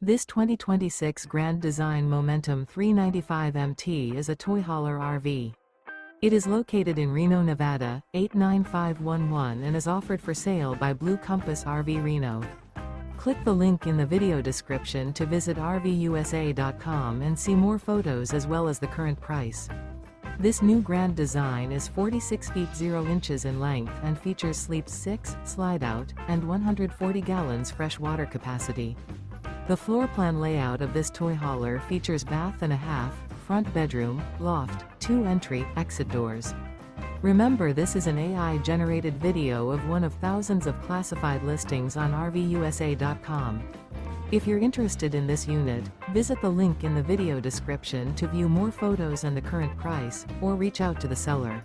This 2026 Grand Design Momentum 395 MT is a toy hauler RV. It is located in Reno, Nevada, 89511 and is offered for sale by Blue Compass RV Reno. Click the link in the video description to visit RVUSA.com and see more photos as well as the current price. This new Grand Design is 46 feet 0 inches in length and features Sleep 6, Slideout, and 140 gallons fresh water capacity. The floor plan layout of this toy hauler features bath and a half, front bedroom, loft, 2 entry/exit doors. Remember, this is an AI-generated video of one of thousands of classified listings on RVUSA.com. If you're interested in this unit, visit the link in the video description to view more photos and the current price, or reach out to the seller.